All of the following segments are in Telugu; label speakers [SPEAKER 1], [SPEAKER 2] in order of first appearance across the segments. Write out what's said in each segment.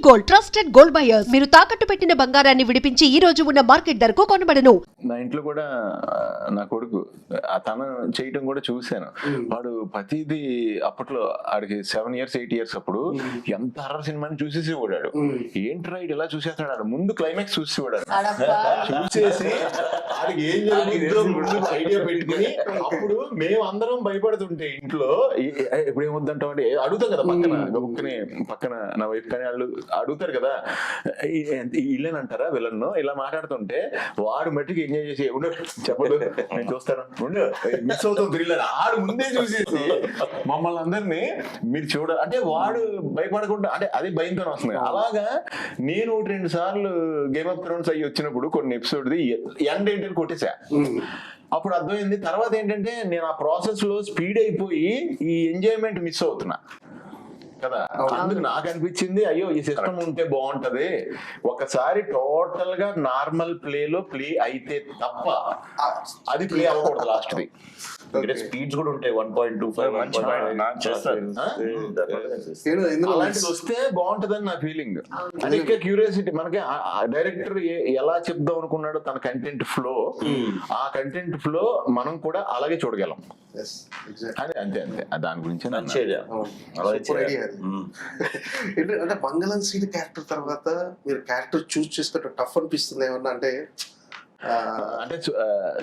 [SPEAKER 1] Gold trusted gold buyers. మీరు తాకట్టు పెట్టిన బంగారాన్ని విడిపించి ఈ రోజు ఉన్న మార్కెట్ ధరకు కొనబడను.
[SPEAKER 2] నా ఇంట్లో కూడా నా కొడుకు తను చేయటం కూడా చూశాను. వాడు ప్రతిదీ అప్పట్లో ఆడికి 7 years 8 years అప్పుడు ఎంత హర్రర్ సినిమాని చూసేసి ఓడాడు. ఏంట్రా ఇటు ఇలా చూసేస్తాడు, ఆడు ముందు క్లైమాక్స్ చూసి ఓడాడు. చూసేసి ఆడికి ఏం జరిగిందో ముందు ఐడియా పెట్టుకుని అప్పుడు మేము అందరం భయపడుతుంటే ఇంట్లో ఇప్పుడు ఏమొద్దంటాం అంటే అడుగుతాం కదా పక్కన నా వైఫ్ కానీ వాళ్ళు అడుగుతారు కదా, ఇల్లేనంటారా విలన్ను ఇలా మాట్లాడుతుంటే వాడు మట్టికి ఎంజాయ్ చేసి చెప్పదు నేను చూస్తాను మిస్ అవుతాం థ్రిల్లర్ ఆడు ముందే చూసేసి మమ్మల్ని అందరినీ మీరు చూడ అంటే వాడు భయపడకుండా అంటే అది భయంతో వస్తుంది. అలాగా నేను 2 సార్లు గేమ్ ఆఫ్ థ్రోన్స్ అయ్యి వచ్చినప్పుడు కొన్ని ఎపిసోడ్ ఎండ్ ఏంటని కొట్టేసా. అప్పుడు అర్థమైంది. తర్వాత ఏంటంటే నేను ఆ ప్రాసెస్ లో స్పీడ్ అయిపోయి ఈ ఎంజాయ్మెంట్ మిస్ అవుతున్నా కదా. అందుకు నాకు అనిపించింది అయ్యో ఈ సిస్టమ్ ఉంటే బాగుంటది, ఒకసారి టోటల్ గా నార్మల్ ప్లేలో ప్లే అయితే తప్ప అది ప్లే అవ్వకూడదు లాస్ట్ ది.
[SPEAKER 3] స్పీడ్స్ కూడా ఉంటాయి 1.25
[SPEAKER 2] అలాంటిది వస్తే బాగుంటదని నా ఫీలింగ్. అది ఇంకా క్యూరియాసిటీ మనకి డైరెక్టర్ ఎలా చెప్దాం అనుకున్నాడో తన కంటెంట్ ఫ్లో, ఆ కంటెంట్ ఫ్లో మనం కూడా అలాగే చూడగలం. అంతే అంతే దాని గురించి
[SPEAKER 4] అంటే మంగళం సీన్ క్యారెక్టర్ తర్వాత మీరు క్యారెక్టర్ చూస్ చేసుకుంటే టఫ్ అనిపిస్తుంది ఏమన్నా అంటే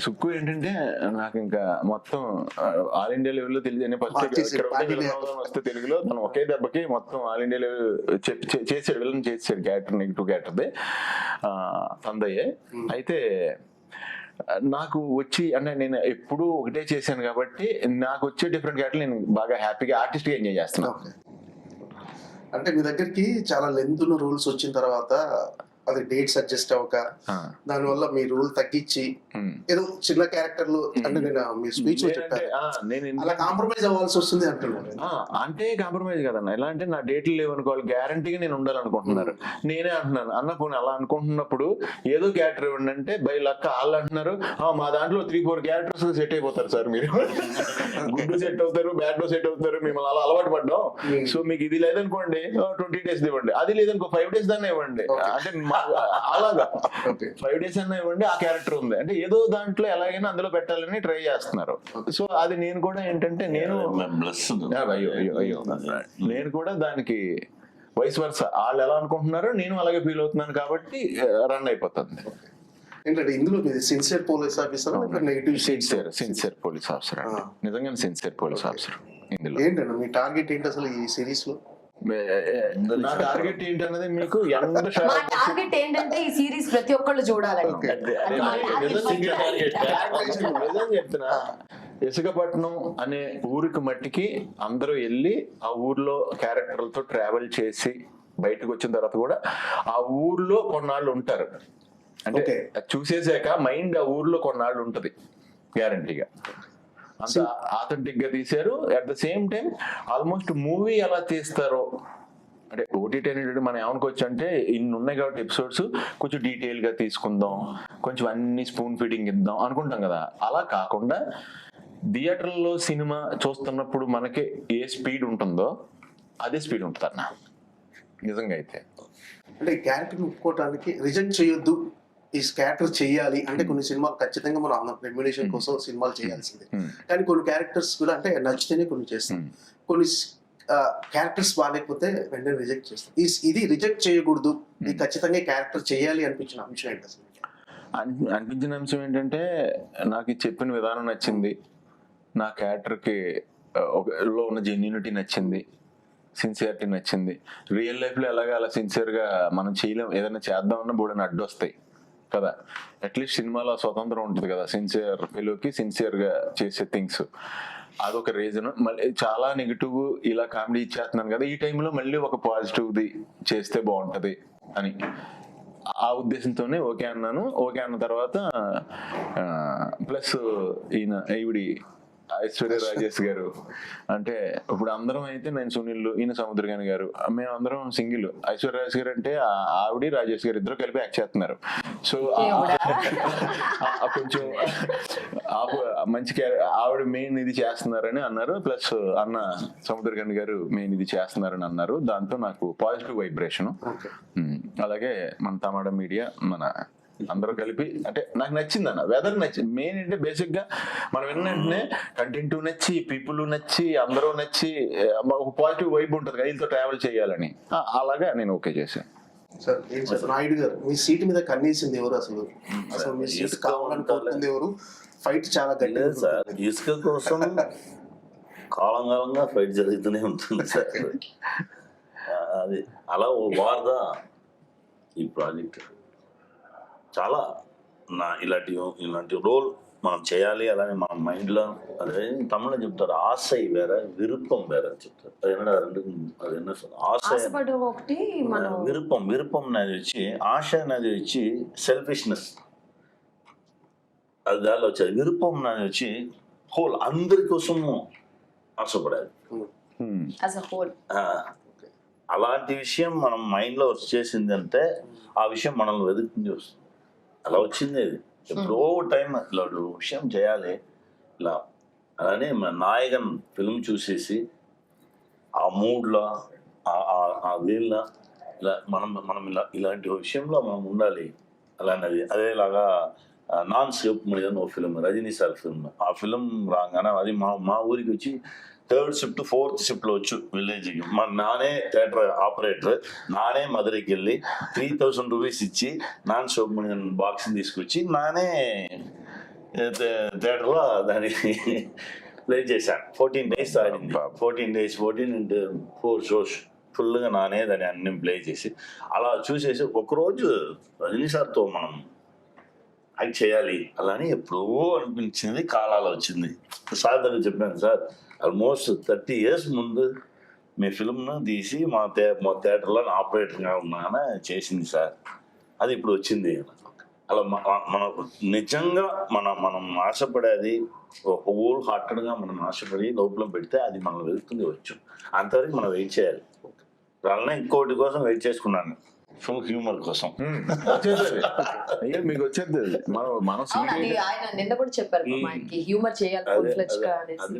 [SPEAKER 2] సుక్కు ఏంటంటే నాకు ఇంకా మొత్తం ఆల్ ఇండియా లెవెల్ లో తెలియదు వస్తే తెలుగులో తను ఒకే దెబ్బకి మొత్తం ఆల్ ఇండియా లెవెల్ చేసాడు, విలన్ చేసాడు క్యారెక్టర్, నెగిటివ్ క్యారెక్టర్ది తందయ్యే. అయితే నాకు వచ్చి అంటే నేను ఎప్పుడు ఒకటే చేశాను కాబట్టి నాకు వచ్చే డిఫరెంట్ క్యారెక్టర్ నేను బాగా హ్యాపీగా ఆర్టిస్ట్ గా ఎంజాయ్ చేస్తున్నాను.
[SPEAKER 4] అంటే మీ దగ్గరికి చాలా లెంత్ రూల్స్ వచ్చిన తర్వాత అది డేట్స్ అడ్జస్ట్ అవ్వక దాని వల్ల మీ రూల్ తగ్గించి ఏదో చిన్న క్యారెక్టర్లు అంటే నేను మీ స్పీచ్ లో చెప్పాను అలా కాంప్రమైజ్ అవ్వాల్సి వస్తుంది అంటున్నాను.
[SPEAKER 2] అంటే కాంప్రమైజ్ కదన్న, ఎలా అంటే నా డేట్లు లేవనుకోవాలి, గ్యారంటీగా నేను ఉండాలనుకుంటున్నారు. నేనే అంటున్నాను అన్న పోనీ అలా అనుకుంటున్నప్పుడు ఏదో క్యారెక్టర్ ఇవ్వండి అంటే బై లక్క వాళ్ళు అంటున్నారు మా దాంట్లో 3-4 క్యారెక్టర్స్ సెట్ అయిపోతారు సార్, మీరు గుడ్ సెట్ అవుతారు, బ్యాడ్ లో సెట్ అవుతారు, మిమ్మల్ని అలా అలవాటు పడ్డాం, సో మీకు ఇది లేదనుకోండి 20 days ఇవ్వండి, అది లేదనుకో 5 days దాన్ని ఇవ్వండి, అంటే అలాగా 5 days అన్నా ఇవ్వండి, ఆ క్యారెక్టర్ ఉంది అంటే ఏదో దాంట్లో ఎలాగైనా అందులో పెట్టాలని ట్రై చేస్తున్నారు. సో అది నేను కూడా ఏంటంటే నేను నేను కూడా దానికి వైస్ వర్స వాళ్ళు ఎలా అనుకుంటున్నారో నేను అలాగే ఫీల్ అవుతున్నాను కాబట్టి రన్ అయిపోతుంది.
[SPEAKER 4] ఏంటంటే ఇందులో sincere police officer negative
[SPEAKER 2] sincere police officer, నిజంగా సిన్సియర్ పోలీస్ ఆఫీసర్. ఇందులో
[SPEAKER 4] ఏంటంటే మీ టార్గెట్ ఏంటి అసలు ఈ సిరీస్ లో?
[SPEAKER 2] నా టార్గెట్ ఏంటన్నది మీకు
[SPEAKER 5] టార్గెట్ ఏంటంటే ఈ సిరీస్ ప్రతి ఒక్కళ్ళు చూడాలని
[SPEAKER 2] చెప్తున్నా. ఇసుకపట్నం అనే ఊరికి మట్టికి అందరూ వెళ్ళి ఆ ఊర్లో క్యారెక్టర్లతో ట్రావెల్ చేసి బయటకు వచ్చిన తర్వాత కూడా ఆ ఊర్లో కొన్నాళ్ళు ఉంటారు. అంటే చూసేసాక మైండ్ ఆ ఊర్లో కొన్నాళ్ళు ఉంటది గ్యారంటీగా. అంత ఆథెంటిక్ గా తీశారు. At the same time almost movie ఎలా తీస్తారో అంటే ఓటీటీ అనేది మనం ఏమనుకోవచ్చు అంటే ఇన్ని ఉన్నాయి కాబట్టి ఎపిసోడ్స్ కొంచెం డీటెయిల్ గా తీసుకుందాం, కొంచెం అన్ని స్పూన్ ఫీడింగ్ ఇద్దాం అనుకుంటాం కదా. అలా కాకుండా థియేటర్లో సినిమా చూస్తున్నప్పుడు మనకి ఏ స్పీడ్ ఉంటుందో అదే స్పీడ్ ఉంటుంది అన్న నిజంగా. అయితే
[SPEAKER 4] అంటే క్యారెక్టర్ ఒప్పుకోవడానికి రిజెక్ట్ చేయొద్దు, ఈ క్యారెక్టర్ చేయాలి అంటే కొన్ని సినిమాలు ఖచ్చితంగా మనం రెమ్యునేషన్ కోసం సినిమాలు చేయాల్సిందే, కానీ కొన్ని క్యారెక్టర్స్ కూడా అంటే నచ్చితేనే కొన్ని చేస్తాం, కొన్ని క్యారెక్టర్స్ బాగాలేకపోతే వెంటనే రిజెక్ట్ చేస్తాం. ఇది రిజెక్ట్ చేయకూడదు, ఇది ఖచ్చితంగా క్యారెక్టర్ చేయాలి అనిపించిన అంశం ఏంటి అసలు?
[SPEAKER 2] అనిపించిన అంశం ఏంటంటే నాకు చెప్పిన విధానం నచ్చింది, నా క్యారెక్టర్కి లో ఉన్న జెన్యూనిటీ నచ్చింది, సిన్సియారిటీ నచ్చింది. రియల్ లైఫ్లో ఎలాగా అలా సిన్సియర్గా మనం చేయలేం, ఏదైనా చేద్దామన్నా బోడని అడ్డు వస్తాయి కదా. అట్లీస్ట్ సినిమాలో స్వతంత్రం ఉంటుంది కదా సిన్సియర్ ఫెలోకి, సిన్సియర్గా చేసే థింగ్స్. అదొక రీజన్. మళ్ళీ చాలా నెగిటివ్ ఇలా కామెడీ ఇచ్చేస్తున్నాను కదా, ఈ టైంలో మళ్ళీ ఒక పాజిటివ్ది చేస్తే బాగుంటుంది అని ఆ ఉద్దేశంతోనే ఓకే అన్నాను. ఓకే అన్న తర్వాత ప్లస్ ఈవిడి ఐశ్వర్య రాజేష్ గారు, అంటే ఇప్పుడు అందరం అయితే నేను సునీల్, ఈయన సముద్రగాని గారు, మేము అందరం సింగిల్. ఐశ్వర్య రాజేష్ గారు అంటే ఆవిడ రాజేష్ గారు ఇద్దరు కలిపి యాక్ట్ చేస్తున్నారు. సో కొంచెం మంచి ఆవిడ మెయిన్ ఇది చేస్తున్నారని అన్నారు, ప్లస్ అన్న సముద్రగాని గారు మెయిన్ ఇది చేస్తున్నారని అన్నారు. దాంతో నాకు పాజిటివ్ వైబ్రేషన్. అలాగే మన తమాడా మీడియా, మన అందరూ కలిపి, అంటే నాకు నచ్చింది అన్న, వెదర్ నచ్చింది. మెయిన్ అంటే బేసిక్ గా మనం వెంటనే కంటెంట్ నచ్చి, పీపుల్ నచ్చి, అందరూ నచ్చి, ఒక పాజిటివ్ వైబ్ ఉంటుంది కదా వీళ్ళతో ట్రావెల్ చేయాలని. అలాగా నేను ఓకే చేశాను.
[SPEAKER 4] సార్ ఏం సార్ నాయుడు గారు, మీ సీట్ మీద కన్నేసింది ఎవరు అసలు? అసలు మీ సీట్ కావాలని కోరుకుంది ఎవరు? ఫైట్ చాలా గట్టిగా
[SPEAKER 3] సార్. ఇసుక కోసం కాలంగా ఫైట్ జరుగుతూనే ఉంటుంది సార్. అది అలా ఓ వార్దా ఈ ప్రాజెక్ట్ చాలా ఇలాంటి రోల్ మనం చేయాలి. అలానే మన మైండ్లో అదే తమిళలో చెప్తారు, ఆశై వేరే విరుపం వేరే అని చెప్తారు. అది
[SPEAKER 5] ఆశపడు ఒకటి మనం
[SPEAKER 3] విరుపం అనేది వచ్చి, ఆశ అనేది వచ్చి సెల్ఫిష్నెస్, అది దానిలో వచ్చేది. విరుపం అనేది వచ్చి హోల్, అందరి కోసము ఆశపడాలి.
[SPEAKER 5] యాజ్ అ హోల్
[SPEAKER 3] అలాంటి విషయం మనం మైండ్లో వచ్చేసింది అంటే ఆ విషయం మనల్ని వెతుకుతుంది వస్తుంది. అలా వచ్చింది అది. ఎప్పుడో టైం ఇలా విషయం చేయాలి ఇలా. అలానే మన నాయకన్ ఫిల్మ్ చూసేసి ఆ మూడ్లో ఆ వీళ్ళ ఇలా మనం ఇలాంటి విషయంలో మనం ఉండాలి అలాంటిది. అదేలాగా నాన్ సేప్ మీద ఓ ఫిల్మ్, రజనీ సార్ ఫిల్మ్. ఆ ఫిల్మ్ రాగానే అది మా ఊరికి వచ్చి 3rd షిఫ్ట్ 4th షిఫ్ట్లో వచ్చు విలేజ్కి. నానే థియేటర్ ఆపరేటర్, నానే మధురైకి వెళ్ళి 3000 రూపీస్ ఇచ్చి నాన్ సోప్మణియన్ బాక్స్ని తీసుకొచ్చి నానే థియేటర్లో దాన్ని ప్లే చేశాను. 14 days ఆడింది. 14 షోస్ ఫుల్గా నానే దాన్ని అన్ని ప్లే చేసి అలా చూసేసి ఒకరోజు రజనీ సార్తో మనం యాక్ట్ చేయాలి అలానే ఎప్పుడో అనిపించింది. కాలాలు వచ్చింది. సార్ దగ్గర చెప్పాను, సార్ ఆల్మోస్ట్ 30 years ముందు మీ ఫిల్మ్ను తీసి మా థియేటర్లో ఆపరేటర్గా ఉన్నాన చేసింది సార్, అది ఇప్పుడు వచ్చింది. అలా మన నిజంగా మనం ఆశపడేది హోల్ హార్టెడ్గా మనం ఆశపడి లోపల పెడితే అది మనం వెళ్తుంది వచ్చు. అంతవరకు మనం వెయిట్ చేయాలి. అలానే ఇంకోటి కోసం వెయిట్ చేసుకున్నాను, ఫుల్ హ్యూమర్ కోసం.
[SPEAKER 2] మీకు వచ్చేది మనం
[SPEAKER 5] ఆయన నిన్న కూడా చెప్పారు మనకి హ్యూమర్ చేయాలి ఫుల్ ఫ్లెడ్జ్ గా అనేసి.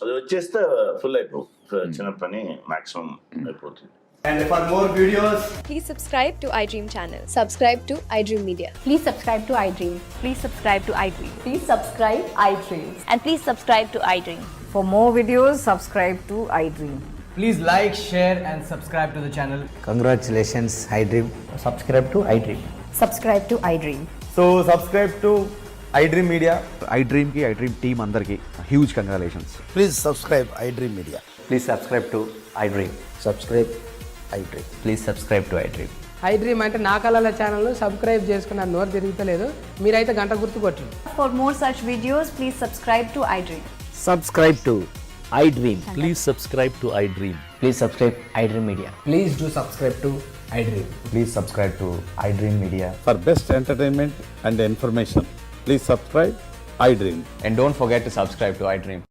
[SPEAKER 3] అది వచ్చేస్తే ఫుల్ అయిపోతుంది, చిన్న పని మాక్సిమం అయిపోతుంది.
[SPEAKER 6] And for more videos,
[SPEAKER 7] Please subscribe to iDream channel. Subscribe to iDream Media.
[SPEAKER 8] Please subscribe to iDream.
[SPEAKER 7] Please subscribe to iDream.
[SPEAKER 8] Please subscribe iDream.
[SPEAKER 7] And please subscribe to iDream.
[SPEAKER 8] For more videos, subscribe to iDream.
[SPEAKER 6] please like, share and subscribe to the channel.
[SPEAKER 9] Congratulations, iDream. Subscribe to iDream.
[SPEAKER 8] Subscribe to iDream.
[SPEAKER 6] So subscribe to iDream Media.
[SPEAKER 10] iDream team andarki huge congratulations.
[SPEAKER 9] Please subscribe iDream Media.
[SPEAKER 10] Please subscribe to iDream.
[SPEAKER 9] Subscribe iDream.
[SPEAKER 10] Please subscribe to iDream.
[SPEAKER 11] iDream అంటే నా కళల ఛానల్ సబ్స్క్రైబ్ చేసుకున్న నోరు తిరుగుతలేదు, మీరైతే గంట గుర్తు కొట్టండి.
[SPEAKER 8] For more such videos, please subscribe to iDream.
[SPEAKER 9] Subscribe to iDream.
[SPEAKER 10] Please subscribe to iDream.
[SPEAKER 9] Please subscribe iDream Media.
[SPEAKER 6] Please do subscribe to iDream.
[SPEAKER 10] Please subscribe to iDream Media.
[SPEAKER 12] For best entertainment and information, please subscribe iDream.
[SPEAKER 10] And don't forget to subscribe to iDream.